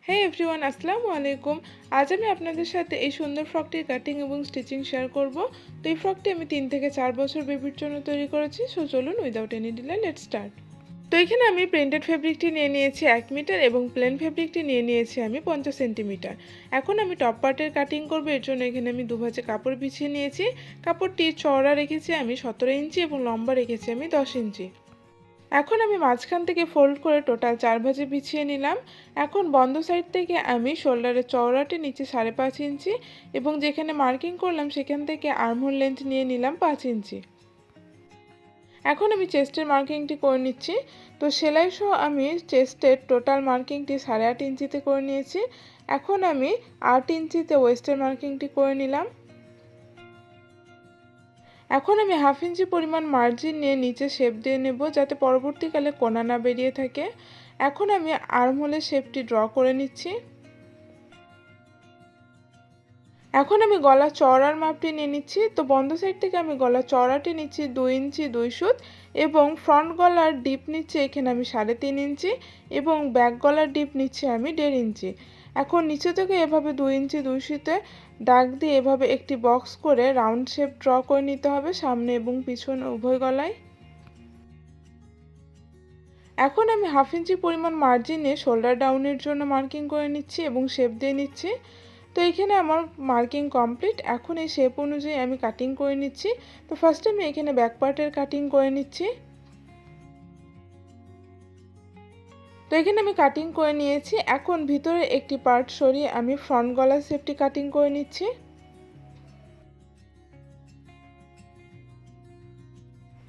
হে everyone, আসসালামু আলাইকুম। আজ আমি আপনাদের সাথে এই সুন্দর ফ্রকটির কাটিং এবং স্টিচিং শেয়ার করব। তো এই ফ্রকটি আমি 3 থেকে 4 বছর বেবির জন্য তৈরি করেছি। সো চলুন without any delay let's start. তো এখানে আমি প্রিন্টেড ফেব্রিকটি নিয়ে নিয়েছি 1 মিটার এবং প্লেন ফেব্রিকটি নিয়ে নিয়েছি আমি 50 সেন্টিমিটার। এখন আমি টপ পার্টের কাটিং করব। এর জন্য এখানে আমি দুভাজে কাপড় বিছিয়ে নিয়েছি। কাপড়টি চওড়া রেখেছি আমি 17 ইঞ্চি এবং লম্বা রেখেছি আমি 10 ইঞ্চি। এখন আমি মাঝখান থেকে ফোল্ড করে টোটাল 4 ভাঁজে বিছিয়ে নিলাম। এখন বন্ধ সাইড থেকে আমি শোল্ডারের চওড়াটি নিচে 5.5 ইঞ্চি এবং যেখানে মার্কিং করলাম সেখান থেকে আর্মহোল লেন্থ নিয়ে নিলাম 5 ইঞ্চি। এখন আমি চেস্টের মার্কিংটি করে নিচ্ছি। তো সেলাই সহ আমি চেস্টের টোটাল মার্কিংটি 8.5 ইঞ্চিতে করে নিয়েছি। এখন আমি 8 ইঞ্চিতে ওয়েস্টের মার্কিংটি করে নিলাম। এখন আমি 1/2 ইঞ্চি পরিমাণ মার্জিন নিয়ে নিচে শেপ দিয়ে নেব যাতে পরবর্তীকালে কোনা না বেরিয়ে থাকে। এখন আমি আর্মহোলের শেপটি ড্র করে নিচ্ছি। এখন আমি গলা চওড়ার মাপটি নিয়ে নিচ্ছি। তো বন্ধ সাইড থেকে আমি গলা চওড়াটি নিচ্ছি 2 ইঞ্চি 2 সুত এবং ফ্রন্ট গলার ডিপ নিচ্ছি এখানে আমি 3.5 ইঞ্চি এবং ব্যাক গলার ডিপ নিচ্ছি আমি 1.5 ইঞ্চি। এখন নিচে থেকে এভাবে 2 ইঞ্চি 2 সুতে দাগ দিয়ে এভাবে একটি বক্স করে রাউন্ড শেপ ড্র করে নিতে হবে সামনে এবং পিছনে উভয় গলায়। এখন আমি 1/2 ইঞ্চি পরিমাণ মার্জিন নিয়ে শোল্ডার ডাউনের জন্য মার্কিং করে নিচ্ছি এবং শেপ দিয়ে নিচ্ছি। তো এখানে আমার মার্কিং কমপ্লিট। এখন এই শেপ অনুযায়ী আমি কাটিং করে নিচ্ছি। তো ফার্স্টে আমি এখানে ব্যাক পার্টের কাটিং করে নিচ্ছি। তো এখানে আমি কাটিং করে নিয়েছি। এখন ভিতরে একটি পার্ট সরিয়ে আমি ফ্রন্ট গলার শেপটি কাটিং করে নিচ্ছি।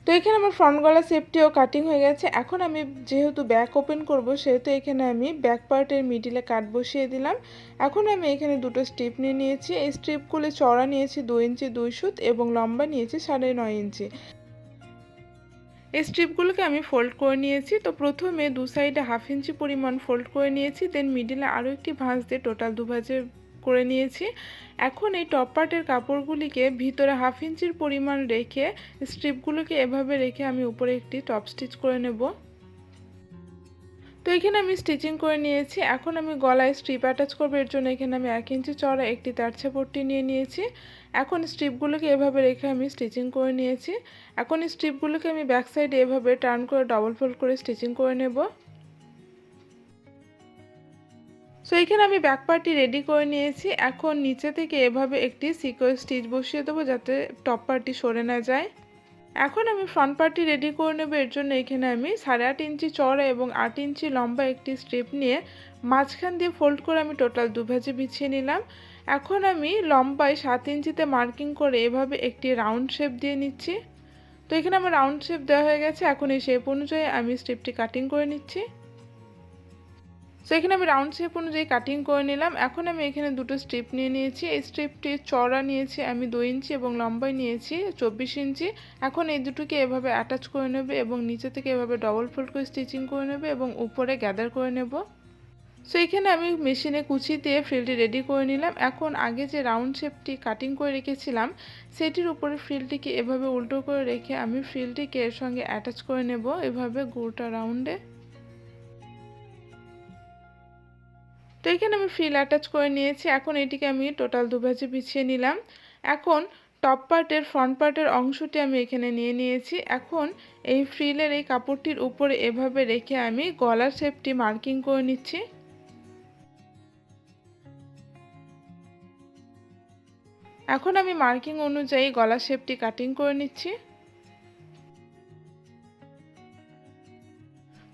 তো এখানে আমার ফ্রন্ট গলার শেপটিও কাটিং হয়ে গেছে। এখন আমি যেহেতু ব্যাক ওপেন করব সেহেতু এখানে আমি ব্যাক পার্টের মিডিলে কাট বসিয়ে দিলাম। এখন আমি এখানে দুটো স্ট্রিপ নিয়ে নিয়েছি। এই স্ট্রিপগুলো চওড়া নিয়েছি 2 ইঞ্চি 2 সুত এবং লম্বা নিয়েছি 9.5 ইঞ্চি। এই স্ট্রিপগুলোকে আমি ফোল্ড করে নিয়েছি। তো প্রথমে দু সাইডে 1/2 ইঞ্চি পরিমাণ ফোল্ড করে নিয়েছি, দেন মিডিলে আরও একটি ভাঁজ দিয়ে টোটাল 2 ভাঁজে করে নিয়েছি। এখন এই টপ পার্টের কাপড়গুলিকে ভিতরে 1/2 ইঞ্চির পরিমাণ রেখে স্ট্রিপগুলোকে এভাবে রেখে আমি উপরে একটি টপ স্টিচ করে নেব। তো এখানে আমি স্টিচিং করে নিয়েছি। এখন আমি গলায় স্ট্রিপ অ্যাটাচ করবো। এর জন্য এখানে আমি 1 ইঞ্চি চওড়া একটি তারছা পট্টি নিয়ে নিয়েছি। এখন স্ট্রিপগুলোকে এভাবে রেখে আমি স্টিচিং করে নিয়েছি। এখন স্ট্রিপগুলোকে আমি ব্যাক সাইডে এভাবে টার্ন করে ডবল ফোল্ড করে স্টিচিং করে নেব। সো এখানে আমি ব্যাক পার্টটি রেডি করে নিয়েছি। এখন নিচে থেকে এভাবে একটি সিকোয়েন্স স্টিচ বসিয়ে দেবো যাতে টপ পার্টটি সরে না যায়। এখন আমি ফ্রন্ট পার্টটি রেডি করে নেব। এর জন্য এখানে আমি 8.5 ইঞ্চি চওড়া এবং 8 ইঞ্চি লম্বা একটি স্ট্রিপ নিয়ে মাঝখান দিয়ে ফোল্ড করে আমি টোটাল 2 ভাঁজে বিছিয়ে নিলাম। এখন আমি লম্বায় 7 ইঞ্চিতে মার্কিং করে এভাবে একটি রাউন্ড শেপ দিয়ে নিচ্ছি। তো এখানে আমার রাউন্ড শেপ দেওয়া হয়ে গেছে। এখন এই শেপ অনুযায়ী আমি স্ট্রিপটি কাটিং করে নিচ্ছি। সো এখানে আমি রাউন্ড শেপ অনুযায়ী কাটিং করে নিলাম। এখন আমি এখানে দুটো স্ট্রিপ নিয়ে নিয়েছি। এই স্ট্রিপটি চওড়া নিয়েছি আমি 2 ইঞ্চি এবং লম্বায় নিয়েছি 24 ইঞ্চি। এখন এই দুটোকে এভাবে অ্যাটাচ করে নেবে এবং নিচে থেকে এভাবে ডবল ফোল্ড করে স্টিচিং করে নেবে এবং উপরে গ্যাদার করে নেব। সো এখানে আমি মেশিনে কুচি দিয়ে ফ্রিলটি রেডি করে নিলাম। এখন আগে যে রাউন্ড শেপটি কাটিং করে রেখেছিলাম সেটির উপরে ফ্রিলটিকে এভাবে উল্টো করে রেখে আমি ফ্রিলটিকে এর সঙ্গে অ্যাটাচ করে নেব এভাবে গোটা রাউন্ডে। তো এখানে আমি ফ্রিল অ্যাটাচ করে নিয়েছি। এখন এটিকে আমি টোটাল 2 ভাঁজে বিছিয়ে নিলাম। এখন টপ পার্টের ফ্রন্ট পার্টের অংশটি আমি এখানে নিয়ে নিয়েছি। এখন এই ফ্রিলের এই কাপড়টির উপরে এভাবে রেখে আমি গলার শেপটি মার্কিং করে নিচ্ছি। এখন আমি মার্কিং অনুযায়ী গলার শেপটি কাটিং করে নিচ্ছি।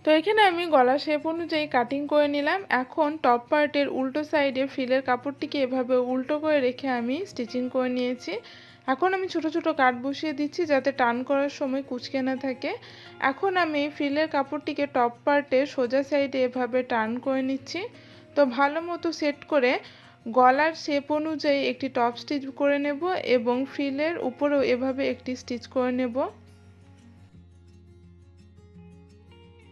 তো এখানে আমি গলা শেপ অনুযায়ী কাটিং করে নিলাম। এখন টপ পার্টের উল্টো সাইডে ফ্রিলের কাপড়টিকে এভাবে উল্টো করে রেখে আমি স্টিচিং করে নিয়েছি। এখন আমি ছোট ছোট কাট বসিয়ে দিচ্ছি যাতে টার্ন করার সময় কুঁচকে না থাকে। এখন আমি ফ্রিলের কাপড়টিকে টপ পার্টের সোজা সাইডে এভাবে টার্ন করে নিচ্ছি। তো ভালো মতো সেট করে গলার শেপ অনুযায়ী একটি টপ স্টিচ করে নেব এবং ফ্রিলের উপরেও এভাবে একটি স্টিচ করে নেব।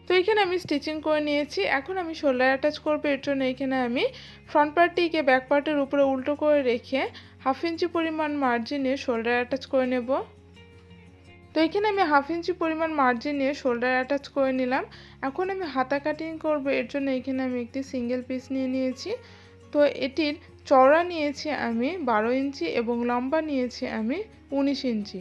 তো এখানে আমি স্টিচিং করে নিয়েছি। এখন আমি শোল্ডার অ্যাটাচ করব। এর জন্য এখানে আমি ফ্রন্ট পার্টটিকে ব্যাক পার্টের উপরে উল্টো করে রেখে 1/2 ইঞ্চি পরিমাণ মার্জিনে শোল্ডার অ্যাটাচ করে নেব। তো এখানে আমি 1/2 ইঞ্চি পরিমাণ মার্জিন নিয়ে শোল্ডার অ্যাটাচ করে নিলাম। এখন আমি হাতা কাটিং করব, এর জন্য এখানে আমি একটি সিঙ্গেল পিস নিয়ে নিয়েছি। তো এটির চওড়া নিয়েছি আমি 12 ইঞ্চি এবং লম্বা নিয়েছি আমি 19 ইঞ্চি।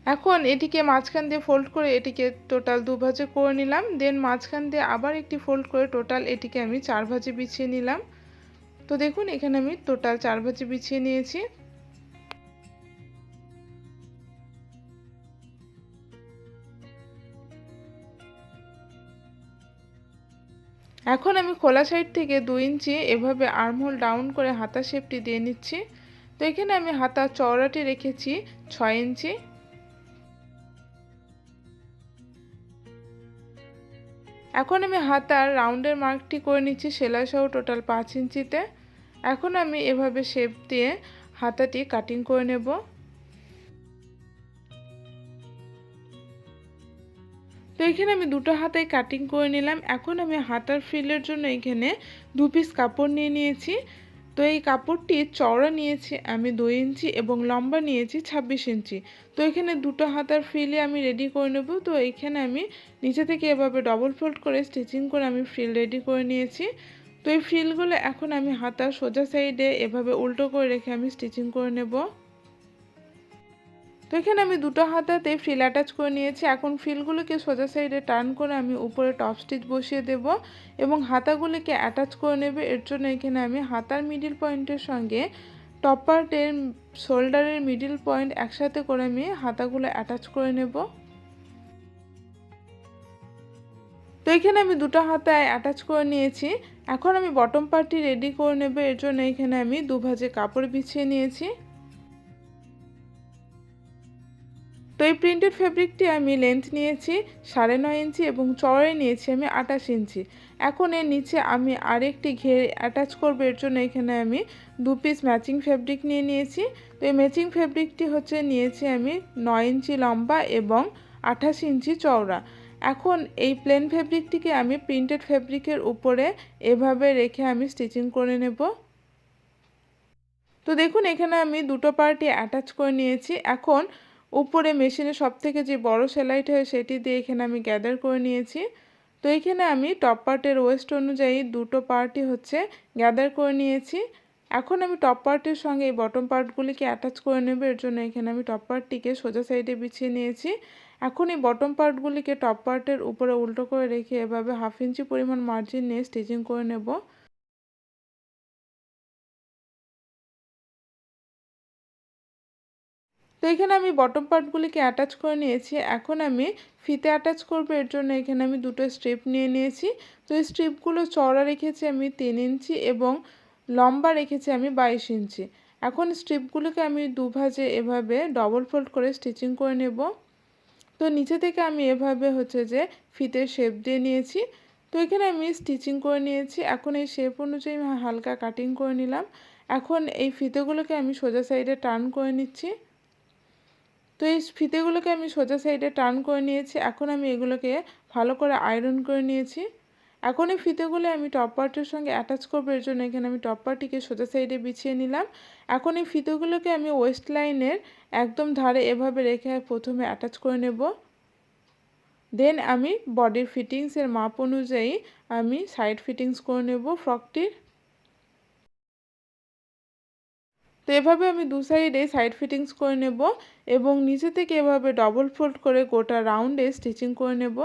এখন এটিকে মাঝখান দিয়ে ফোল্ড করে এটিকে টোটাল 2 ভাঁজে করে নিলাম। দেন মাঝখান দিয়ে আবার একটি ফোল্ড করে টোটাল এটিকে আমি 4 ভাঁজে বিছিয়ে নিলাম। তো দেখুন এখানে আমি টোটাল 4 ভাঁজে বিছিয়ে নিয়েছি। এখন আমি খোলা সাইড থেকে 2 ইঞ্চি এভাবে আর্মহোল ডাউন করে হাতা শেপটি দিয়ে নিচ্ছি। তো এখানে আমি হাতা চওড়াটি রেখেছি 6 ইঞ্চি। এখন আমি হাতার রাউন্ডের মার্কটি করে নিচ্ছি সেলাই সহ টোটাল 5 ইঞ্চিতে। এখন আমি এভাবে শেপ দিয়ে হাতাটি কাটিং করে নেব। তো এখানে আমি দুটো হাতায় কাটিং করে নিলাম। এখন আমি হাতার ফ্রিলের জন্য এখানে 2 পিস কাপড় নিয়ে নিয়েছি। তো এই কাপড়টি চওড়া নিয়েছি আমি 2 ইঞ্চি এবং লম্বা নিয়েছি 26 ইঞ্চি। তো এখানে দুটো হাতার ফ্রিলে আমি রেডি করে নেব। তো এখানে আমি নিচে থেকে এভাবে ডবল ফোল্ড করে স্টিচিং করে আমি ফ্রিল রেডি করে নিয়েছি। তো এই ফ্রিলগুলো এখন আমি হাতার সোজা সাইডে এভাবে উল্টো করে রেখে আমি স্টিচিং করে নেব। তো এখানে আমি দুটো হাতাতে ফ্রিল অ্যাটাচ করে নিয়েছি। এখন ফ্রিলগুলোকে সোজা সাইডে টার্ন করে আমি উপরে টপ স্টিচ বসিয়ে দেব এবং হাতাগুলিকে অ্যাটাচ করে নেবে। এর জন্য এখানে আমি হাতার মিডিল পয়েন্টের সঙ্গে টপ পার্টের শোল্ডারের মিডিল পয়েন্ট একসাথে করে আমি হাতাগুলো অ্যাটাচ করে নেব। তো এখানে আমি দুটো হাতায় অ্যাটাচ করে নিয়েছি। এখন আমি বটম পার্টটি রেডি করে নেব। এর জন্য এখানে আমি 2 ভাঁজে কাপড় বিছিয়ে নিয়েছি। তো এই প্রিন্টেড ফেব্রিকটি আমি লেন্থ নিয়েছি 9.5 ইঞ্চি এবং চওড়াই নিয়েছি আমি 28 ইঞ্চি। এখন এর নিচে আমি আরেকটি ঘের অ্যাটাচ করব, এর জন্য এখানে আমি 2 পিস ম্যাচিং ফেব্রিক নিয়ে নিয়েছি। তো এই ম্যাচিং ফেব্রিকটি নিয়েছি আমি 9 ইঞ্চি লম্বা এবং 28 ইঞ্চি চওড়া। এখন এই প্লেন ফেব্রিকটিকে আমি প্রিন্টেড ফেব্রিকের উপরে এভাবে রেখে আমি স্টিচিং করে নেব। তো দেখুন এখানে আমি দুটো পার্টই অ্যাটাচ করে নিয়েছি। এখন উপরে মেশিনে সবথেকে যে বড় সেলাইটা হয় সেটি দিয়ে এখানে আমি গ্যাদার করে নিয়েছি। তো এখানে আমি টপ পার্টের ওয়েস্ট অনুযায়ী দুটো পার্টই গ্যাদার করে নিয়েছি। এখন আমি টপ পার্টের সঙ্গে এই বটম পার্টগুলিকে অ্যাটাচ করে নেব। এর জন্য এখানে আমি টপ পার্টটিকে সোজা সাইডে বিছিয়ে নিয়েছি। এখন এই বটম পার্টগুলিকে টপ পার্টের উপরে উল্টো করে রেখে এভাবে 1/2 ইঞ্চি পরিমাণ মার্জিন নিয়ে স্টিচিং করে নেব। তো এখানে আমি বটম পার্টগুলিকে অ্যাটাচ করে নিয়েছি। এখন আমি ফিতে অ্যাটাচ করব, এর জন্য এখানে আমি দুটো স্ট্রিপ নিয়ে নিয়েছি। তো এই স্ট্রিপগুলো চওড়া রেখেছি আমি 3 ইঞ্চি এবং লম্বা রেখেছি আমি 22 ইঞ্চি। এখন স্ট্রিপগুলোকে আমি 2 ভাঁজে এভাবে ডবল ফোল্ড করে স্টিচিং করে নেব। তো নিচে থেকে আমি এভাবে ফিতের শেপ দিয়ে নিয়েছি। তো এখানে আমি স্টিচিং করে নিয়েছি। এখন এই শেপ অনুযায়ী আমি হালকা কাটিং করে নিলাম। এখন এই ফিতেগুলোকে আমি সোজা সাইডে টার্ন করে নিচ্ছি। তো এই ফিতেগুলোকে আমি সোজা সাইডে টার্ন করে নিয়েছি। এখন আমি এগুলোকে ভালো করে আয়রন করে নিয়েছি। এখন এই ফিতেগুলো আমি টপ পার্টের সঙ্গে অ্যাটাচ করবো, এর জন্য এখানে আমি টপ পার্টটিকে সোজা সাইডে বিছিয়ে নিলাম। এখন এই ফিতেগুলোকে আমি ওয়েস্ট লাইনের একদম ধারে এভাবে রেখে প্রথমে অ্যাটাচ করে নেব। দেন আমি বডির ফিটিংসের মাপ অনুযায়ী আমি সাইড ফিটিংস করে নেব ফ্রকটির। তো এভাবে আমি দু সাইডে সাইড ফিটিংস করে নেব এবং নিচে থেকে এভাবে ডবল ফোল্ড করে গোটা রাউন্ডে স্টিচিং করে নেব।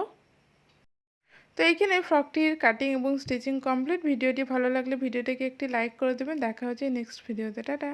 তো এইখানে ফ্রকটির কাটিং এবং স্টিচিং কমপ্লিট। ভিডিওটি ভালো লাগলে ভিডিওটিকে একটি লাইক করে দেবেন। দেখা হচ্ছে নেক্সট ভিডিওতে। টাটা।